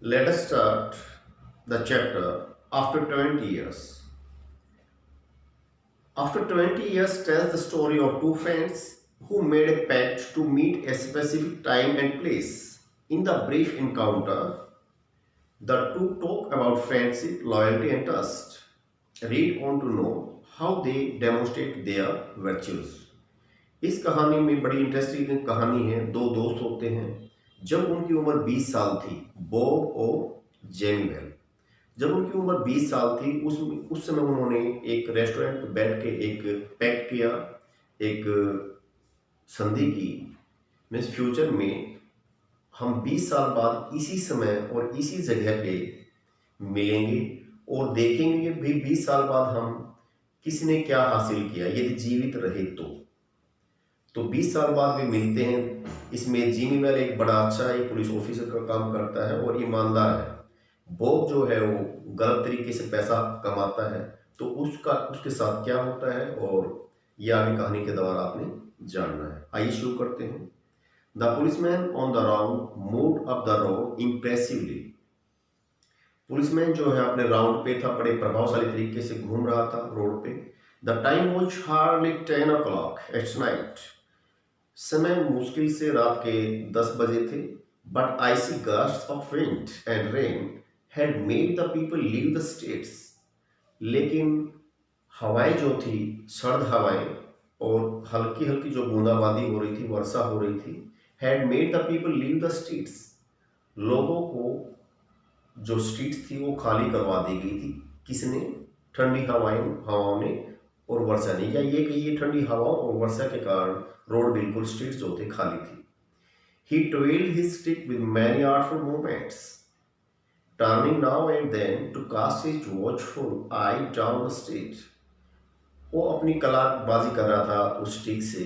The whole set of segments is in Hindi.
Let us start the chapter after 20 years. After 20 years tells the story of two friends who made a pact to meet a specific time and place. In the brief encounter, the two talk about friendship, loyalty, and trust. Read on to know how they demonstrate their virtues. इस कहानी में बड़ी इंटरेस्टिंग कहानी है। दो दोस्त होते हैं। जब उनकी उम्र 20 साल थी, बॉब और जेमिवेल। जब उनकी उम्र 20 साल थी, उस समय उन्होंने एक रेस्टोरेंट पर बैठ के एक पैक्ट किया, एक संधि की। मीन्स फ्यूचर में हम 20 साल बाद इसी समय और इसी जगह पे मिलेंगे और देखेंगे भी 20 साल बाद हम किसी ने क्या हासिल किया यदि जीवित रहे तो 20 साल बाद भी मिलते हैं। इसमें जिमी वेल एक बड़ा अच्छा एक पुलिस ऑफिसर का काम करता है और ईमानदार है। बॉब जो है वो गलत तरीके से पैसा कमाता है। तो उसके साथ क्या होता है और ये आगे कहानी के दौरान आपने जानना है। आइए शुरू करते हैं। The policeman on the round moved up the road impressively. Policeman जो है अपने राउंड पे था, बड़े प्रभावशाली तरीके से घूम रहा था रोड पे। The time was hardly 10 o'clock at night. समय मुश्किल से रात के 10 बजे थे। But icy gusts of wind and rain had made the people leave the streets. लेकिन हवाएं जो थी, सर्द हवाएं और हल्की हल्की जो बूंदाबांदी हो रही थी, वर्षा हो रही थी, had made the people leave the streets. लोगों को जो स्ट्रीट्स थी वो खाली करवा दी गई थी। किसने? ठंडी हवाओं ने और वर्षा ने। या ये कहिए ठंडी हवाओं और वर्षा के कारण रोड बिल्कुल स्ट्रीट्स जो थे खाली थी। He twirled his stick with many artful movements, turning now and then to cast his watchful eye down the street. वो अपनी कलाबाजी कर रहा था उस स्टिक से।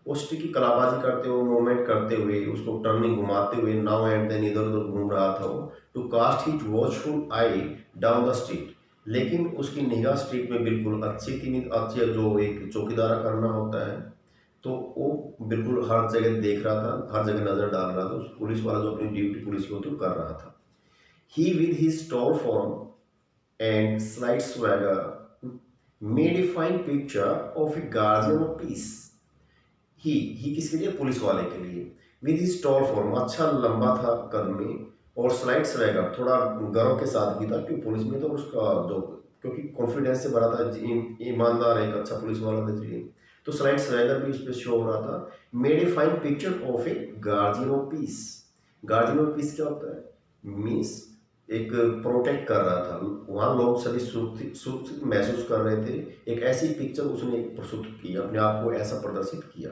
उस स्टिक की कलाबाजी करते हुए, मूवमेंट करते हुए, उसको टर्निंग घुमाते हुए, नाउ एंड देन इधर उधर घूम रहा था वो। To cast his watchful eye down the street. लेकिन उसकी निगाह स्ट्रीट में बिल्कुल अच्छी थी। अच्छी जो एक चौकीदारा करना होता है, तो वो बिल्कुल हर जगह देख रहा था, हर जगह नजर डाल रहा था। उस पुलिस वाला जो अपनी ड्यूटी पुलिस की होती है कर रहा था। He with his tall form and slight swagger made a fine picture of a guardian of peace. ही किसके लिए? पुलिस वाले के लिए। विद हिज टॉल फॉर्म, अच्छा लंबा था कद में, और स्लाइट स्वैगर, थोड़ा गर्व के साथ भी था क्योंकि पुलिस में तो उसका जो, क्योंकि कॉन्फिडेंस से भरा था, ईमानदार एक अच्छा पुलिस वाला था इसलिए। तो स्लाइट स्वैगर भी उस पर शो हो रहा था। Made a fine picture of a guardian of piece. Guardian of piece क्या होता है? मीन्स एक प्रोटेक्ट कर रहा था। वहाँ लोग सभी सुरक्षित महसूस कर रहे थे। एक ऐसी पिक्चर उसने प्रस्तुत की, अपने आप को ऐसा प्रदर्शित किया।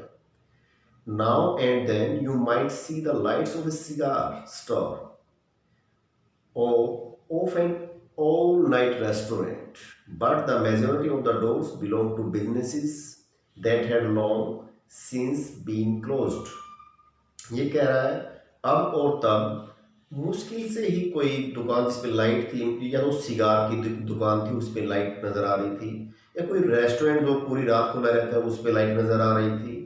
Now and then you might see the lights of a cigar store or of an all-night restaurant, but the majority of the doors belong to businesses that had long since been closed. ये कह रहा है अब और तब मुश्किल से ही कोई दुकान जिस पे लाइट थी, या तो सिगार की दुकान थी उस पे लाइट नजर आ रही थी, या कोई रेस्टोरेंट जो पूरी रात खुला रहता है उस पे लाइट नजर आ रही थी।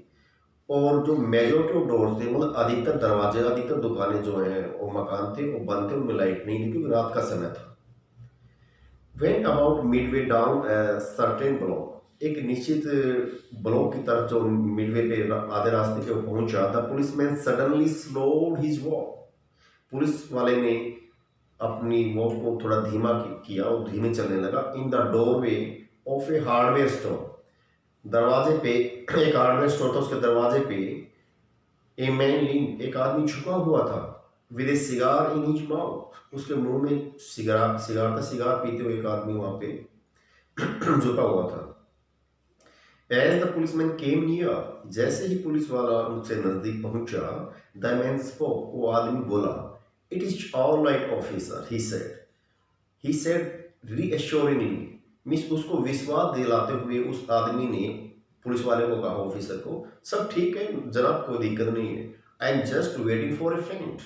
और जो मेजोरिटी ऑफ डोर्स थे, मतलब अधिकतर दरवाजे, अधिकतर दुकानें जो हैं और मकान थे वो बंद थे, उनमें लाइट नहीं थी क्योंकि रात का समय था। When about midway down a certain block, एक निश्चित ब्लॉक की तरफ जो मिडवे पे आधे रास्ते पे पहुंचा, the policeman suddenly slowed his walk. Police वाले ने अपनी वॉक को थोड़ा धीमा किया और धीमे चलने लगा। In the doorway of A hardware store, दरवाजे पे, एक हार्डवेयर स्टोर था, उसके दरवाजे पे ए मैन लीन, एक आदमी झुका हुआ था। With A cigar in his mouth, उसके मुंह में सिगार पीते हुए एक आदमी वहां पे झुका हुआ था। As the policeman came near, जैसे ही पुलिस वाला उनसे नजदीक पहुंचा, द मैन स्पोक, वो आदमी बोला, it is all right officer, he said reassuringly. मिस उसको विश्वास दिलाते हुए उस आदमी ने पुलिस वाले को कहा, ऑफिसर को, सब ठीक है जनाब, कोई दिक्कत नहीं है। I am just waiting for a friend,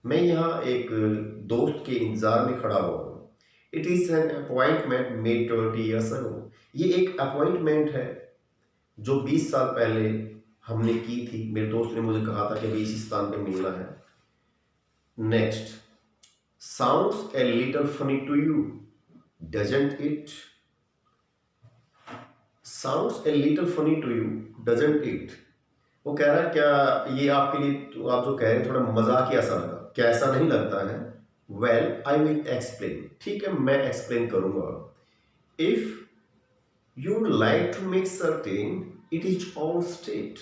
मैं यहाँ एक दोस्त के इंतजार में खड़ा हुआ हूँ। It is an appointment made 20 years ago, ये एक अपॉइंटमेंट है जो 20 साल पहले हमने की थी। मेरे दोस्त ने मुझे कहा था कि अभी इसी स्थान पे मिलना है। Next, Sounds a little funny to you, doesn't it? Sounds a little funny to you, doesn't it? वो कह रहा है क्या ये आपके लिए, तो आप जो कह रहे हैं थोड़ा मजाकिया सा लगा, क्या ऐसा नहीं लगता है? वेल आई विल एक्सप्लेन, ठीक है मैं एक्सप्लेन करूंगा. If you would like to make certain it is all state.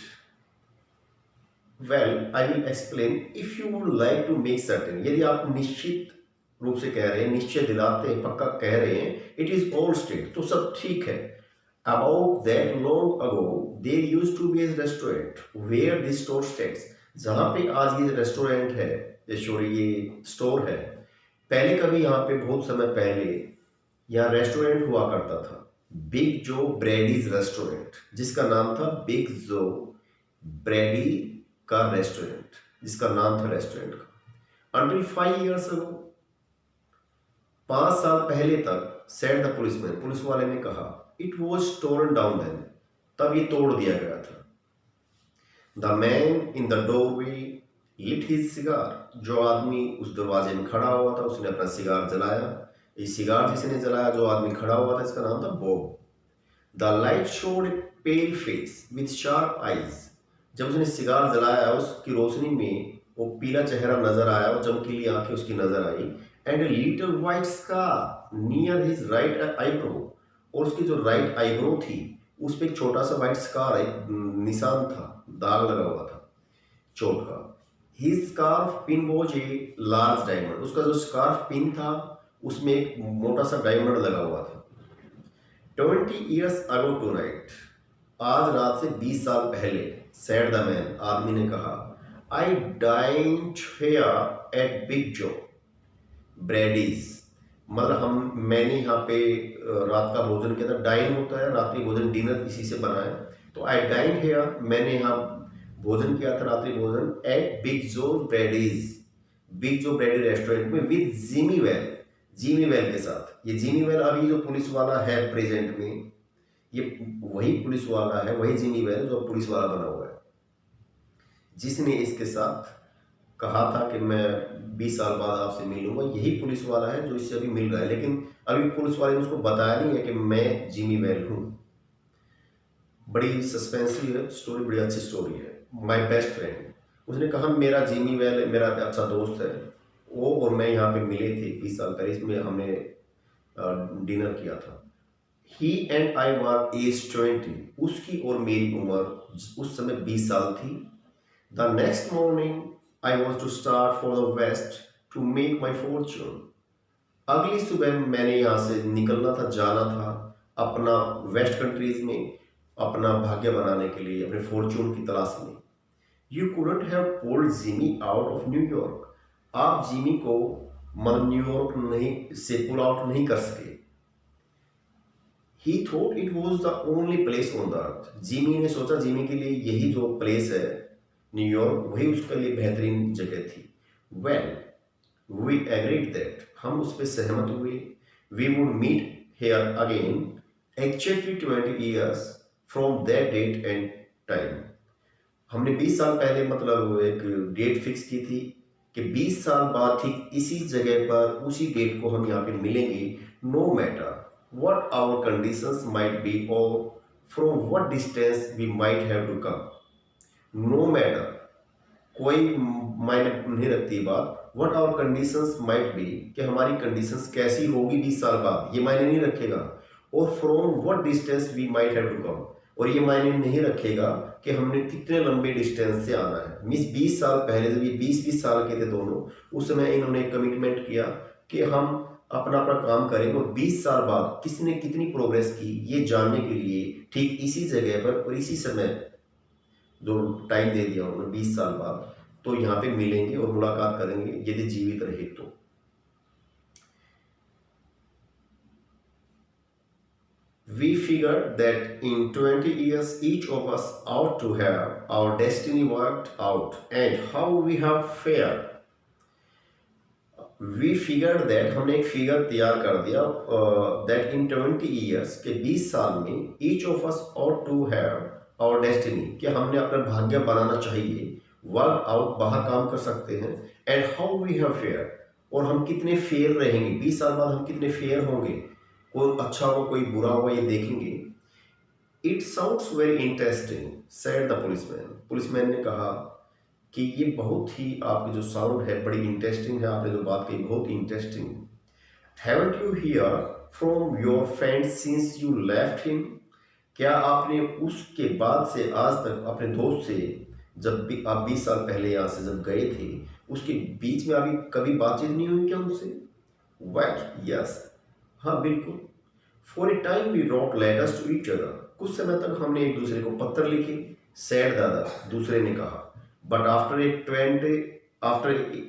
Well, I will explain. If you would like to make certain, यदि आप निश्चित रूप से कह रहे हैं, निश्चय दिलाते हैं, पक्का कह रहे हैं, it is all state, तो सब ठीक है. About that long ago, there used to be a restaurant where this store stays. जहाँ पे आज ये रेस्टोरेंट है, ये स्टोर है, पहले कभी यहाँ पे बहुत समय पहले यहाँ रेस्टोरेंट हुआ करता था, बिग जो ब्रैडीज रेस्टोरेंट, जिसका नाम था बिग जो ब्रैडी का रेस्टोरेंट, जिसका नाम था रेस्टोरेंट का. Until 5 years ago, 5 साल पहले तक, said the policeman, पुलिस वाले ने कहा, it was torn down then, तब ये तोड़ दिया गया था. The man in the doorway lit his cigar, जो आदमी उस दरवाजे में खड़ा हुआ था उसने अपना सिगार जलाया. ये सिगार जिसने जलाया, जो आदमी खड़ा हुआ था, इसका नाम था Bob. The light showed A pale face with sharp eyes, जब उसने सिगार जलाया उसकी रोशनी में वो पीला चेहरा नजर आया और चमकीली आंखें उसकी नजर आई. And a little white scar near his right eyebrow, और उसकी जो राइट आईब्रो थी उस पर एक छोटा सा वाइट स्कार, एक निशान था, दाग लगा हुआ था चोट का. His scarf pin was a large diamond, उसका जो स्कार्फ पिन था उसमें एक मोटा सा डायमंड लगा हुआ था. 20 years ago tonight, आज रात से 20 साल पहले, said the man, आदमी ने कहा, I dined here at Big Joe Brady's, मतलब मैंने यहाँ पे रात का भोजन किया था. डाइन होता है रात्रि भोजन, डिनर इसी से बना है, तो I dined here, मैंने यहाँ भोजन किया था, रात्रि भोजन, at Big Joe Brady's, big जो ब्रैडी रेस्टोरेंट में, विद जिमी वेल के साथ. ये जिमी वेल अभी जो पुलिस वाला है प्रेजेंट में, ये वही पुलिस वाला है, वही जिमी वेल जो पुलिस वाला बना हुआ है, जिसने इसके साथ कहा था कि मैं 20 साल बाद आपसे मिलूंगा. यही पुलिस वाला है जो इससे अभी मिल रहा है, लेकिन अभी पुलिस वाले ने उसको बताया नहीं है कि मैं जिमी वेल हूं. बड़ी सस्पेंसिव है स्टोरी, बड़ी अच्छी स्टोरी है. माई बेस्ट फ्रेंड, उसने कहा मेरा जिमी वेल मेरा अच्छा दोस्त है, वो और मैं यहाँ पे मिले थे 20 साल पहले, इसमें हमने डिनर किया था. ही एंड आई वर एज 20, उसकी और मेरी उम्र उस समय 20 साल थी. The next morning I was to start for the West to make my fortune, अगली सुबह मैंने यहाँ से निकलना था, जाना था अपना वेस्ट कंट्रीज में अपना भाग्य बनाने के लिए, अपने फॉर्चून की तलाश में. You couldn't have pulled Jimmy out of New York, आप जिमी को मतलब न्यूयॉर्क नहीं से पुल आउट नहीं कर सके. ही thought it was the only place on the earth, Jimmy ने सोचा जिमी के लिए यही जो प्लेस है न्यूयॉर्क, वही उसके लिए बेहतरीन जगह थी. वेल वी एग्रीड दैट, हम उस पर सहमत हुए. We would meet here again exactly 20 years from that date and time. हमने 20 साल पहले मतलब एक डेट फिक्स की थी कि 20 साल बाद ठीक इसी जगह पर उसी डेट को हम यहाँ पे मिलेंगे. No matter what our conditions might be or from what distance we might have to come. No matter, कोई मायने नहीं रखती बात, what our conditions might be, कि हमारी conditions कैसी होगी 20 साल बाद, ये मायने नहीं रखेगा. और from what distance we might have to come, और ये मायने नहीं रखेगा कि हमने कितने लंबे डिस्टेंस से आना है. मीन्स 20 साल पहले जब ये 20-20 साल के थे दोनों, उस समय इन्होंने कमिटमेंट किया कि हम अपना काम करेंगे और 20 साल बाद किसने कितनी प्रोग्रेस की ये जानने के लिए ठीक इसी जगह पर और इसी समय जो टाइम दे दिया उन्होंने 20 साल बाद, तो यहाँ पे मिलेंगे और मुलाकात करेंगे यदि जीवित रहे तो. We figured that in 20 years each of us ought to have our destiny worked out and how we have fared. We figured that, हमने एक फिगर तैयार कर दिया that in 20 years के 20 साल में each of us ought to have our destiny, कि हमने अपना भाग्य बनाना चाहिए, work out बाहर काम कर सकते हैं, and how we have fared, और हम कितने फेयर रहेंगे, 20 साल बाद हम कितने फेयर होंगे, कोई अच्छा होगा कोई बुरा होगा ये देखेंगे। It sounds very interesting said the policeman. Policeman ने कहा कि ये बहुत ही आपकी जो साउंड है बड़ी इंटरेस्टिंग है, आपने जो बात कही बहुत interesting. Haven't you here from your friend since you left him? क्या आपने उसके बाद से आज तक अपने दोस्त से, जब भी आप 20 साल पहले यहाँ से जब गए थे, उसके बीच में अभी कभी बातचीत नहीं हुई क्या उनसे? वेल यस, हाँ बिल्कुल। For a time we wrote letters to each other. कुछ समय तक हमने एक दूसरे को पत्र लिखे। सैड दादा, दूसरे ने कहा। But after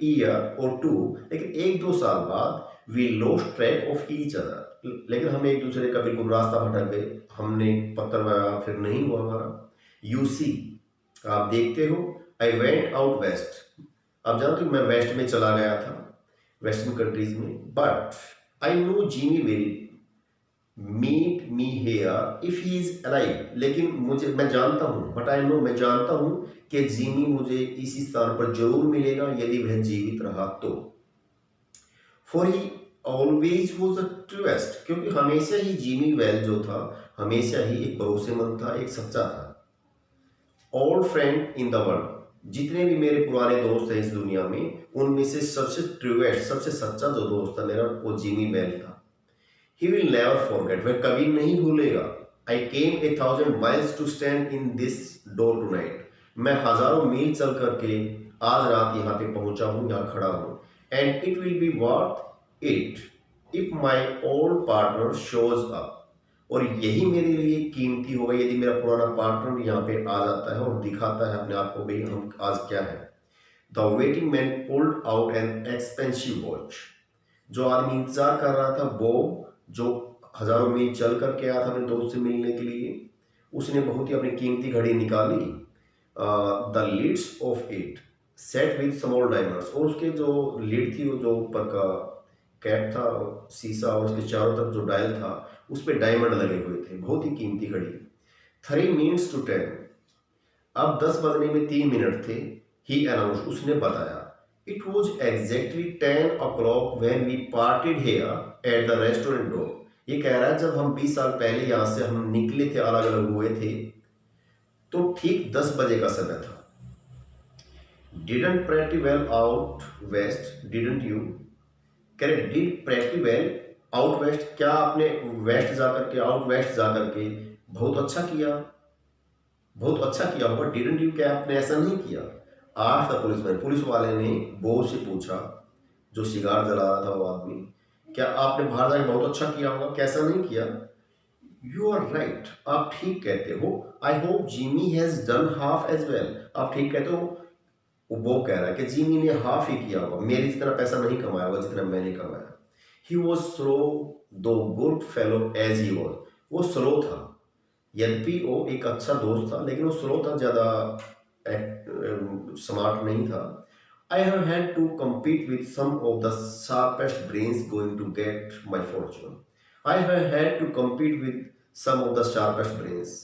year or two, लेकिन एक दो साल बाद we lost track of each other, लेकिन हम एक दूसरे का बिल्कुल रास्ता भटक गए, हमने पत्र वगैरह फिर नहीं हुआ हमारा। यू सी, आप देखते हो, आई वेंट आउट वेस्ट। आप जानते हो मैं वेस्ट में चला गया था, वेस्टर्न कंट्रीज में। But I know Jimmy will meet me here if he is alive. लेकिन मैं जानता हूँ, बट आई नो, मैं जानता हूँ कि जिमी मुझे इसी स्थान पर जरूर मिलेगा यदि वह जीवित रहा तो। For he always was a truest, क्योंकि हमेशा ही जिमी वेल जो था हमेशा ही एक भरोसेमंद था, एक सच्चा था। Old friend in the world, जितने भी मेरे पुराने दोस्त हैं इस दुनिया में, उनमें से सबसे ट्रूएस्ट, सबसे सच्चा जो दोस्त था मेरा, वो जिमी वेल था। He will never forget, वह कभी नहीं भूलेगा। I came 1,000 miles to stand in this door tonight. मैं हजारों मील चल करके आज रात यहाँ पे पहुंचा हूँ, यहाँ खड़ा हूँ। And it will be worth it if my old partner shows up. और यही मेरे लिए कीमती होगा यदि मेरा पुराना पार्टनर यहाँ पे आ जाता है और दिखाता है अपने आप को, भाई हम आज क्या है। The waiting man pulled out an expensive watch. जो आदमी इंतजार कर रहा था, वो जो हजारों मील चल करके आया था अपने दोस्त से मिलने के लिए, उसने बहुत ही अपनी कीमती घड़ी निकाली। The leads of it set with small diamonds, और उसके जो लीड थी, वो जो ऊपर का कैप था शीशा, और उसके चारों तरफ जो डायल था उस पर डायमंड लगे हुए थे, बहुत ही कीमती घड़ी। 3 minutes to 10, अब 10 बजने में 3 मिनट थे। ही अनाउंस, उसने बताया। It was exactly 10 o'clock when we parted here at the restaurant door. ये कह रहा है जब हम 20 साल पहले यहाँ से हम निकले थे, अलग अलग हुए थे, तो ठीक 10 बजे का समय था। Didn't pretty well out west, didn't you? Correct, did pretty well out west, क्या आपने वेस्ट जाकर के, आउट वेस्ट जाकर के बहुत अच्छा किया, बहुत अच्छा किया होगा। डिडंट यू, क्या आपने ऐसा नहीं किया? आठ द पुलिसमैन, पुलिस वाले ने बोस से पूछा, जो सिगार जला रहा था वो आदमी, क्या आपने बाहर जाकर बहुत अच्छा किया होगा, कैसा नहीं किया? यू आर राइट, आप ठीक कहते हो। I hope Jimmy has done half as well, आप ठीक कहते हो। वो कह रहा है कि जिमी ने हाफ ही किया होगा, मेरी जितना पैसा नहीं कमाया होगा जितना मैंने कमाया। He was slow though good fellow as he was, वो स्लो था, यद्यपि वो एक अच्छा दोस्त था, लेकिन वो स्लो था, ज़्यादा स्मार्ट नहीं था। I have had to compete with some of the sharpest brains going to get my fortune. I have had to compete with some of the sharpest brains.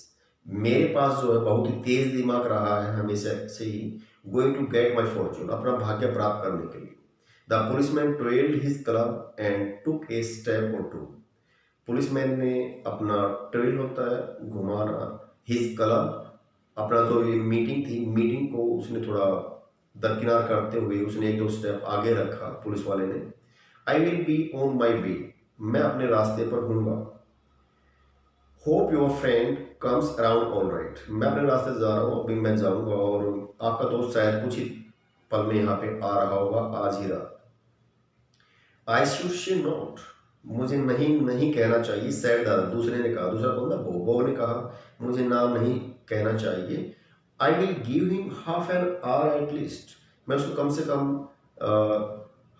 मेरे पास जो है बहुत ही तेज दिमाग रहा है हमेशा से ही, going to get my fortune, अपना भाग्य प्राप्त करने के लिए। The policeman trailed his club and took a step or two. Policeman ने अपना ट्रेल होता है घुमाना, हिज क्लब, अपना जो ये मीटिंग थी, मीटिंग को उसने थोड़ा दरकिनार करते हुए उसने एक दो स्टेप आगे रखा पुलिस वाले ने। I will be on my way, मैं अपने रास्ते पर हूँगा। Hope your friend comes around all right, मैं अपने रास्ते से जा रहा हूँ, अभी मैं जाऊँगा और आपका दोस्त शायद कुछ ही पल में यहाँ पे आ रहा होगा आज ही रात। आई शुड से नॉट, मुझे नहीं कहना चाहिए। सैड दादा, दूसरे ने कहा, दूसरा बंदा बो ने कहा मुझे नाम नहीं कहना चाहिए। I will give him half an hour at least, मैं उसको कम से कम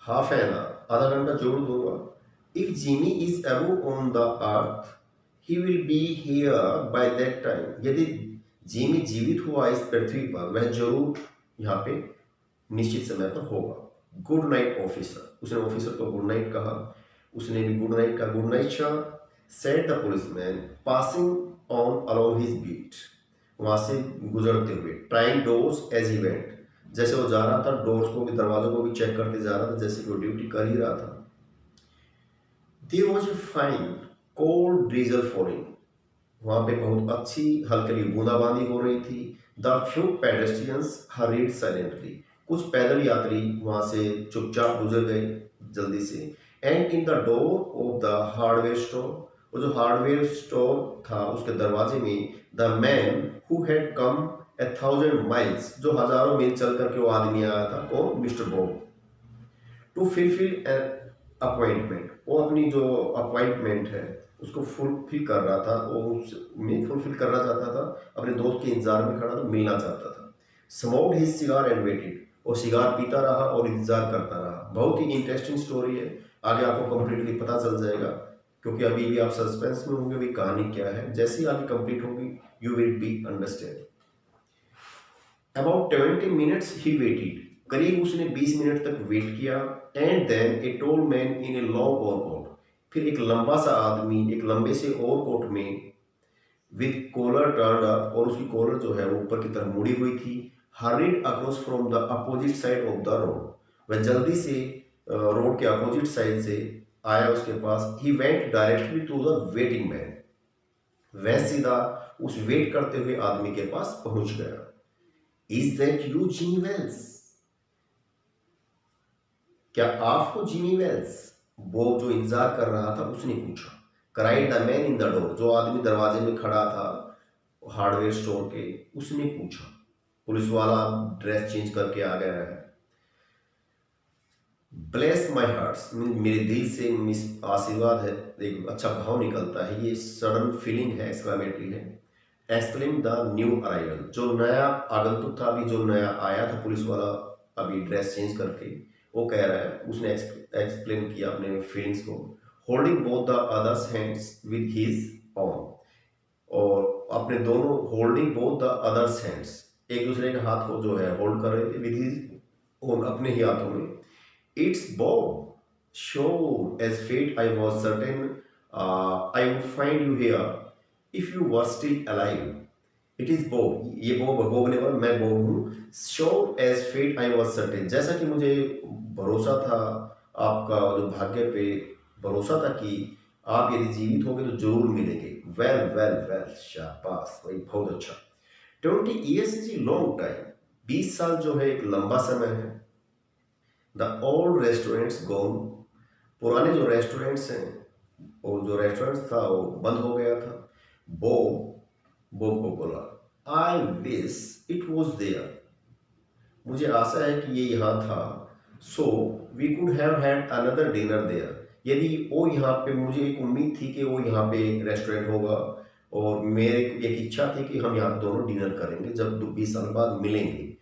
हाफ एन आवर, आधा घंटा जोड़ दूंगा। If Jimmy is above on the earth he will be here by that time, यदि जिमी जीवित हुआ इस पृथ्वी पर, वह जरूर यहाँ पे निश्चित समय पर होगा। गुड नाइट ऑफिसर, उसने ऑफिसर को गुड नाइट कहा, उसने भी गुड नाइट कहा। Good night sir, said the policeman passing on along his beat, वहां से गुजरते हुए। Trying doors as he went, जैसे वो जा रहा था, डोर्स को भी, दरवाजों को भी चेक करते जा रहा था, जैसे कि वो ड्यूटी कर ही रहा था। There was a fine cold drizzle falling, वहां पे बहुत अच्छी हल्की बूंदाबांदी हो रही थी। The few pedestrians hurried silently, कुछ पैदल यात्री वहां से चुपचाप गुजर गए जल्दी से। And in the door of the hardware store, वो जो हार्डवेयर स्टोर था उसके दरवाजे में, the man who had come 1,000 miles, जो हजारों मील चल करके वो आदमी आया था, कौन? Mister Bob, to fulfil an appointment, वो अपनी जो अपॉइंटमेंट है उसको फुलफिल कर रहा था, वो उसमें फुलफिल करना चाहता था, अपने दोस्त के इंतजार में खड़ा था, मिलना चाहता था। Smoked his cigar and waited, वो सिगार पीता रहा और इंतजार करता रहा। बहुत ही इंटरेस्टिंग स्टोरी है, आगे आपको कंप्लीटली पता चल जाएगा, क्योंकि अभी भी आप सस्पेंस में होंगे भी कहानी क्या है। जैसे ही आगे कंप्लीट होगी you will be understand. About 20 minutes he waited, करीब उसने 20 मिनट तक वेट किया। And then a tall man in a long overcoat, फिर एक लंबा सा आदमी एक लंबे से ओवरकोट में, विद कॉलर टर्न्ड अप, और उसकी कॉलर जो है वो ऊपर की तरफ मुड़ी हुई थी, horrid across from the opposite side of the road, वह जल्दी से रोड के अपोजिट साइड से आया उसके पास। He went directly to the waiting man, वह सीधा उस वेट करते हुए आदमी के पास पहुंच गया। Is that you Jimmy Wells, क्या आप हो जिमी वेल्स? बॉब जो इंतजार कर रहा था उसने पूछा। Cried the man in the door, जो आदमी दरवाजे में खड़ा था हार्डवेयर स्टोर के, उसने पूछा। पुलिस वाला ड्रेस चेंज करके आ गया है। ब्लेस माई हार्ट, मेरे दिल से मिस आशीर्वाद है, एक अच्छा भाव निकलता है, ये सडन फीलिंग है, एक्सक्लेमेटरी है। एक्सक्लेम द न्यू अराइवल, जो नया आगंतुक था, अभी जो नया आया था पुलिस वाला, अभी ड्रेस चेंज करके, वो कह रहा है, उसने एक्सप्लेन किया अपने फीलिंग्स को। Holding both the others hands with his on, और अपने दोनों, holding both the others hands, एक दूसरे के हाथ को जो है होल्ड कर रहे थे, विद हिज ऑन, अपने ही हाथों में। It's Bob, sure as fate I was certain I would find you here if you were still alive. It is Bob, ये बॉब ने बोला, मैं बॉब हूँ। Sure as fate I was certain, जैसा कि मुझे भरोसा था, आपका जो भाग्य पे भरोसा था कि आप यदि जीवित होंगे तो जरूर मिलेंगे। वेल वेल वेल, शाबाश भाई, बहुत अच्छा। 20 years is a long time, 20 साल जो है एक लंबा समय है। द ओल्ड रेस्टोरेंट्स गॉन, पुराने जो रेस्टोरेंट्स हैं, और जो रेस्टोरेंट था वो बंद हो गया था। बॉब को बोला, I wish it was there, मुझे आशा है कि ये यहाँ था। So we could have had another dinner there, यदि वो यहाँ पे, मुझे एक उम्मीद थी कि वो यहाँ पे रेस्टोरेंट होगा, और मेरे एक इच्छा थी कि हम यहाँ दोनों डिनर करेंगे जब 20 साल बाद मिलेंगे।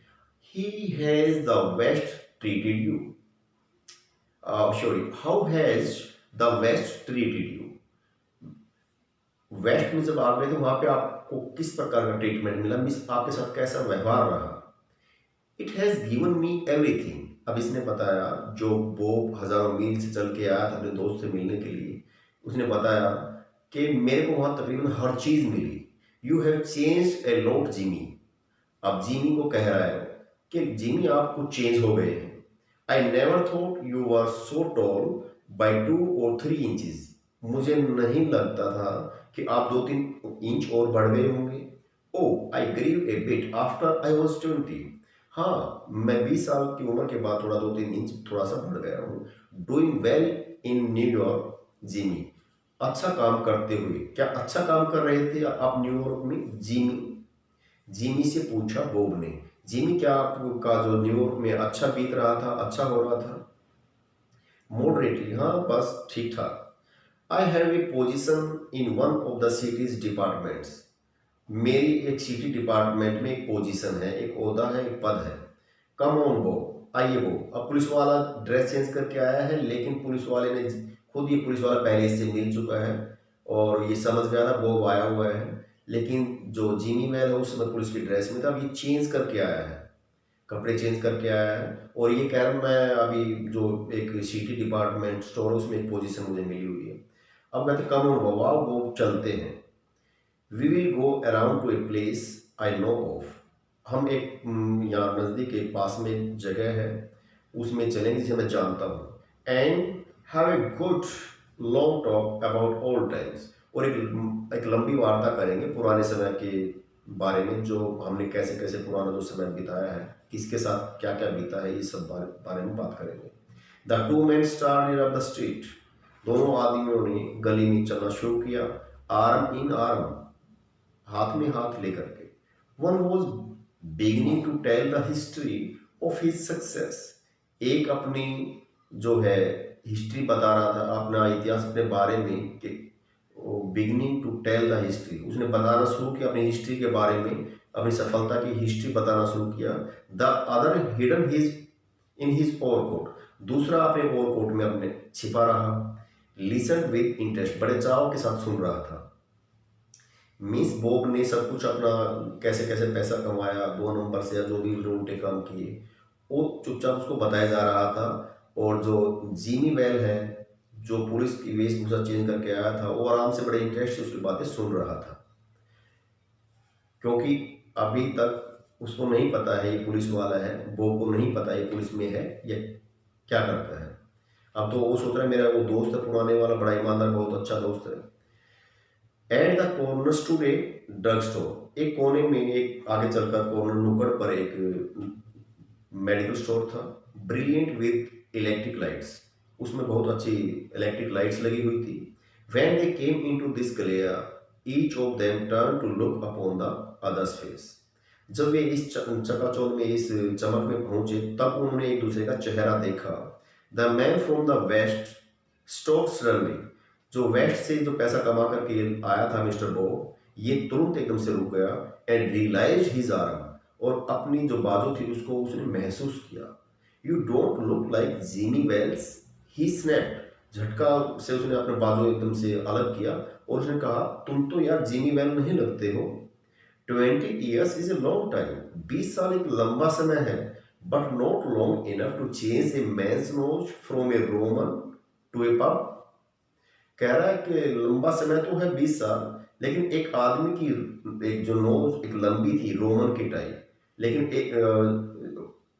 He has the West treated you? Sorry, how has the West treated you? West में जब आप गए थे वहां पे आपको किस प्रकार का ट्रीटमेंट मिला, मिस आपके साथ कैसा व्यवहार रहा? It has given me everything, अब इसने बताया, जो बॉब हजारों मील से चल के आया था अपने दोस्त से मिलने के लिए, उसने बताया कि मेरे को वहां तकरीबन हर चीज मिली। You have changed a lot Jimmy, अब जिमी को कह रहा है कि जिमी आप कुछ चेंज हो गए हैं। I never thought you were so tall by 2 or 3 inches. मुझे नहीं लगता था कि आप 2-3 इंच और बढ़ गए होंगे। Oh, I grew a bit after I was 20. हाँ, मैं 20 साल की उम्र के बाद थोड़ा 2-3 इंच थोड़ा सा बढ़ गया हूँ। Doing well in New York, Jimmy, अच्छा काम करते हुए। क्या अच्छा काम कर रहे थे आप न्यूयॉर्क में? जिमी से पूछा बॉब ने। जिमी, क्या आपका जो न्यूयॉर्क में अच्छा बीत रहा था, अच्छा हो रहा था? मॉडरेटली, हाँ बस ठीक ठाक। I have a position in one of the cities departments, मेरी एक सिटी डिपार्टमेंट में एक पोजीशन है, एक ओहदा है, एक पद है। कम ऑन बॉब, आइए बॉब। अब पुलिस वाला ड्रेस चेंज करके आया है, लेकिन पुलिस वाले ने खुद, ये पुलिस वाला पहले इससे मिल चुका है और ये समझ गया था बॉब आया हुआ है, लेकिन जो जिमी वेल है उस समय पुलिस की ड्रेस में था, अब ये चेंज करके आया है, कपड़े चेंज करके आया है, और ये कह रहा हूँ मैं अभी जो एक सिटी डिपार्टमेंट स्टोर है उसमें एक पोजीशन मुझे मिली हुई है। अब कहते कम ऑन बॉब, आओ चलते हैं। We will go around to a place I know of, हम एक यहाँ नज़दीक एक पास में एक जगह है, उसमें चलेंगे जिसे मैं जानता हूँ, and have a good long talk about old times, और एक लंबी वार्ता करेंगे पुराने समय के बारे में, जो हमने कैसे कैसे पुराना जो समय बिताया है, किसके साथ क्या क्या बीता है, ये सब बारे में बात करेंगे। The two man started up the street, दोनों आदमियों ने गली में चलना शुरू किया, आर्म इन आर्म, हाथ में हाथ लेकर के। One was beginning to tell the history of his success, एक अपनी जो है हिस्ट्री बता रहा था, अपना इतिहास अपने बारे में, कि beginning to tell the history, उसने बताना शुरू किया अपनी हिस्ट्री के बारे में, अपनी सफलता की हिस्ट्री बताना शुरू किया। The other hidden his in his overcoat, दूसरा अपने ओवरकोट में अपने छिपा रहा। लिसन विद इंटरेस्ट, बड़े चाव के साथ सुन रहा था। मिस बॉब ने सब कुछ अपना कैसे कैसे पैसा कमाया 2 नंबर से, या जो भी उसने उल्टे काम किए, वो चुपचाप उसको बताया जा रहा था। और जो जीनी वेल है, जो पुलिस की वेशभूषा चेंज करके आया था, वो आराम से बड़े इंटरेस्ट से उसकी बातें सुन रहा था, क्योंकि अभी तक उसको नहीं पता है ये पुलिस वाला है, बॉब को नहीं पता ये पुलिस में है या क्या करता है। अब तो वो सोच रहा है मेरा वो दोस्त है पुराने वाला, बड़ा ईमानदार, बहुत अच्छा दोस्त है। At the corner stood a drug store, एक कोने में, एक आगे चलकर कॉर्नर नुक्कड़ पर एक मेडिकल स्टोर था। ब्रिलियंट विद इलेक्ट्रिक लाइट्स, उसमें बहुत अच्छी इलेक्ट्रिक लाइट्स लगी हुई थी। When they came into this glare each of them turn to look upon the others face, जब वे इस चकाचौंध में, इस चमक में पहुंचे, तब उन्होंने एक दूसरे का चेहरा देखा। The man from the West stop suddenly, जो वेस्ट से जो पैसा कमा करके आया था मिस्टर बॉब, ये तुरंत एकदम से रुक गया। एंड रियलाइज हिज आर्म, और अपनी जो बाजू थी उसको उसने महसूस किया। You don't look like Jimmy Wells, he snapped, झटका से उसने अपने बाजू एकदम से अलग किया, और उसने कहा तुम तो यार जिमी वेल नहीं लगते हो। 20 years is a long time, 20 साल एक लंबा समय है, but not long enough to change a man's nose from a Roman to a pub. कह रहा है कि लंबा समय तो है 20 साल, लेकिन एक आदमी की एक जो नोज एक लंबी थी रोमन की टाइप, लेकिन एक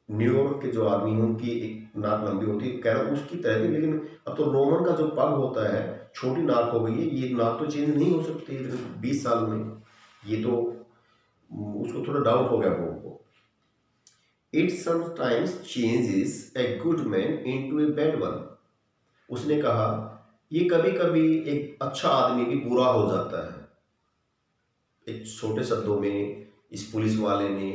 न्यूयॉर्क के जो आदमी हैं उनकी एक नाक लंबी होती है, कह रहा उसकी तरह थी, लेकिन अब तो रोमन का जो पग होता है छोटी नाक हो गई है, ये नाक तो चेंज नहीं हो सकती 20 साल में। ये तो उसको थोड़ा डाउट हो गया वो को। It sometimes changes a good man into a bad one, उसने कहा ये कभी कभी एक अच्छा आदमी भी बुरा हो जाता है। एक छोटे शब्दों में इस पुलिस वाले ने,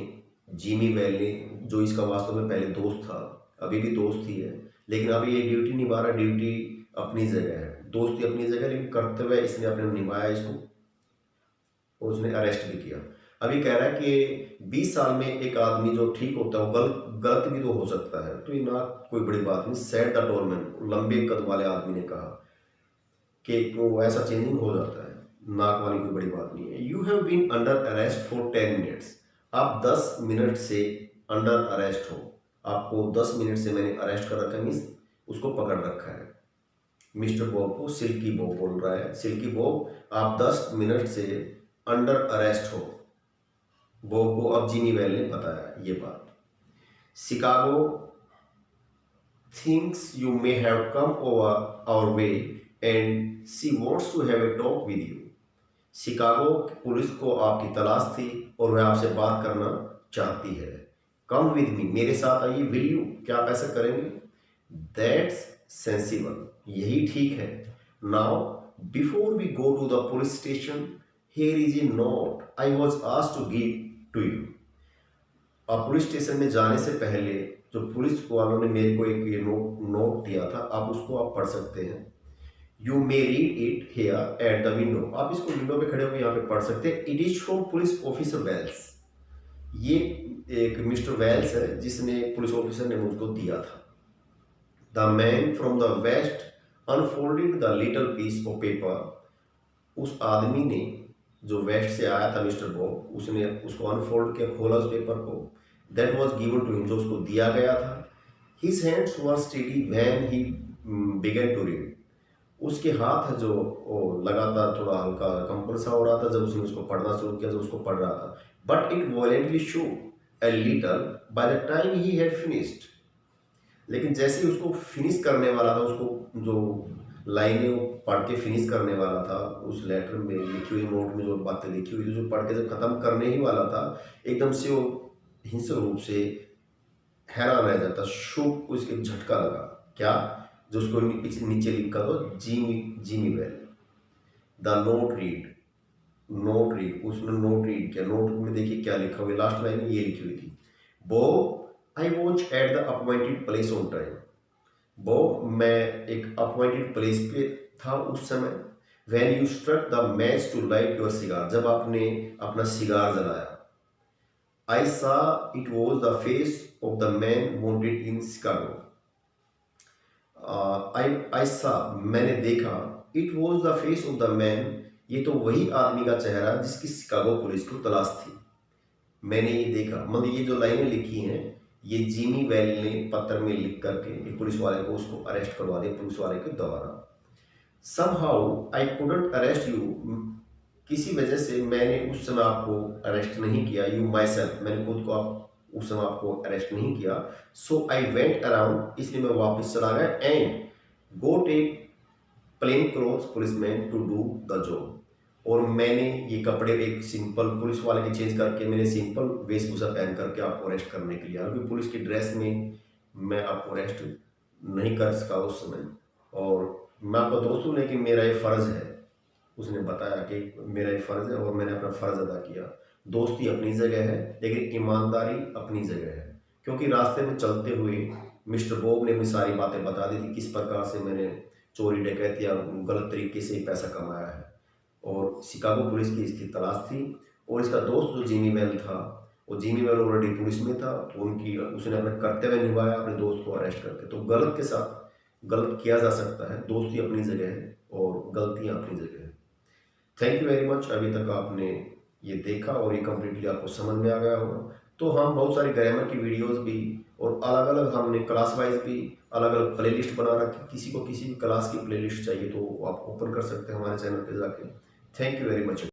जिमी वेल ने, जो इसका वास्तव में पहले दोस्त था, अभी भी दोस्त ही है, लेकिन अभी ये ड्यूटी निभा रहा, ड्यूटी अपनी जगह है, दोस्ती अपनी जगह, लेकिन कर्तव्य इसने अपने निभाया इसको, और उसने अरेस्ट भी किया। अभी कह रहा है कि 20 साल में एक आदमी जो ठीक होता है वो गलत भी तो हो सकता है, तो ये ना कोई बड़ी बात नहीं। सेड द टोलमैन, लंबे कद वाले आदमी ने कहा कि वो ऐसा चेंजिंग हो जाता है, नाक वाली कोई बड़ी बात नहीं है। You have been under arrest for 10 minutes, आप 10 मिनट से अंडर अरेस्ट हो, आपको 10 मिनट से मैंने अरेस्ट कर रखा है, मीन्स उसको पकड़ रखा है। मिस्टर बॉब को सिल्की बॉब बोल रहा है, सिल्की बॉब आप 10 मिनट से अंडर अरेस्ट हो। बॉब को अब जिमी वेल ने बताया ये बात। Chicago thinks you may have come over our way and she wants to have a talk with you. Chicago police को आपकी तलाश थी और वह आपसे बात करना चाहती है। कम विद मी, मेरे साथ आइए। विल यू, क्या आप ऐसा करेंगे? दैट्स सेंसिबल, यही ठीक है। Now before we go to the police station, here is a note I was asked to give to you. अब पुलिस स्टेशन में जाने से पहले जो पुलिस वालों ने मेरे को एक ये नोट दिया था, आप उसको आप पढ़ सकते हैं। You may read it here at the window, आप इसको विंडो पे खड़े होकर यहाँ पे पढ़ सकते हैं। It is from police officer Wells, ये एक मिस्टर वेल्स है जिसने पुलिस ऑफिसर ने मुझको दिया था। The man from the West unfolded the little piece of paper, उस आदमी ने जो वेस्ट से आया था मिस्टर बॉब, उसने उसको अनफोल्ड किया, खोला उस पेपर को। That was given to him, जो उसको दिया गया था। His hands were steady when he began to read, उसके हाथ जो लगातार थोड़ा हल्का कंपन सा हो रहा था जब उसने उसको पढ़ना शुरू किया, जब उसको पढ़ रहा था। But it violently show, a little by the time he had finished. लेकिन जैसे ही उसको फिनिश करने वाला था, उसको जो लाइनें वो पढ़ के फिनिश करने वाला था, उस लेटर में लिखी हुई नोट में जो बातें लिखी हुई थी, जो पढ़ के जब खत्म करने ही वाला था, एकदम से वो हिंसक रूप से हैरान रह जाता, शोक को इसके झटका लगा। क्या? जो उसको नीचे लिखा था, Jimmy well the note read, उसने नोट रीड किया। नोट में देखिए क्या लिखा हुआ, लास्ट लाइन में ये लिखी हुई थी, Bob I watch at the appointed place on time. Bob, मैं एक अपॉइंटेड प्लेस पे था उस समय। When you struck the match to light your cigar, जब आपने अपना सिगार जलाया। I saw it was the face of the man wanted in Chicago. I saw, मैंने देखा, it was the face of the man, ये तो वही आदमी का चेहरा जिसकी शिकागो पुलिस को तलाश थी। मैंने ये देखा, मतलब ये जो लाइनें लिखी हैं, ये जिमी वेल ने पत्र में लिख करके एक पुलिस वाले को उसको अरेस्ट करवा दिया, पुलिस वाले के द्वारा। Somehow I couldn't arrest you, किसी वजह से मैंने उस समय आपको अरेस्ट नहीं किया। यू माई सेल्फ, मैंने खुद को आप उस समय आपको अरेस्ट नहीं किया। सो आई वेंट अराउंड, इसलिए मैं वापस चला गया। And go take plain clothes policeman to do the job, और मैंने ये कपड़े एक सिंपल पुलिस वाले के चेंज करके मैंने सिंपल वेशभूषा पहन करके आपको अरेस्ट करने के लिए, क्योंकि पुलिस की ड्रेस में मैं आपको अरेस्ट नहीं कर सका उस समय। और मैं आपका दोस्त हूँ, लेकिन मेरा ये फ़र्ज़ है। उसने बताया कि मेरा ये फ़र्ज़ है और मैंने अपना फ़र्ज़ अदा किया। दोस्ती अपनी जगह है, लेकिन ईमानदारी अपनी जगह है, क्योंकि रास्ते में चलते हुए मिस्टर बॉब ने अपनी सारी बातें बता दी थी, किस प्रकार से मैंने चोरी डकैती या गलत तरीके से पैसा कमाया है। और शिकागो पुलिस की इसकी तलाश थी, और इसका दोस्त जो जिमी वेल था, वो जिमी वेल ऑलरेडी पुलिस में था, तो उसने अपना कर्तव्य निभाया अपने दोस्त को अरेस्ट करके। तो गलत के साथ गलत किया जा सकता है, दोस्ती अपनी जगह है और गलतियां अपनी जगह है। Thank you very much. अभी तक आपने ये देखा और ये कम्प्लीटली आपको समझ में आ गया होगा। तो हम बहुत सारी ग्रामर की वीडियोस भी और अलग अलग हमने क्लास वाइज भी अलग अलग प्लेलिस्ट बना रखी। किसी को किसी भी क्लास की प्लेलिस्ट चाहिए तो आप ओपन कर सकते हैं हमारे चैनल पे जाके। Thank you very much.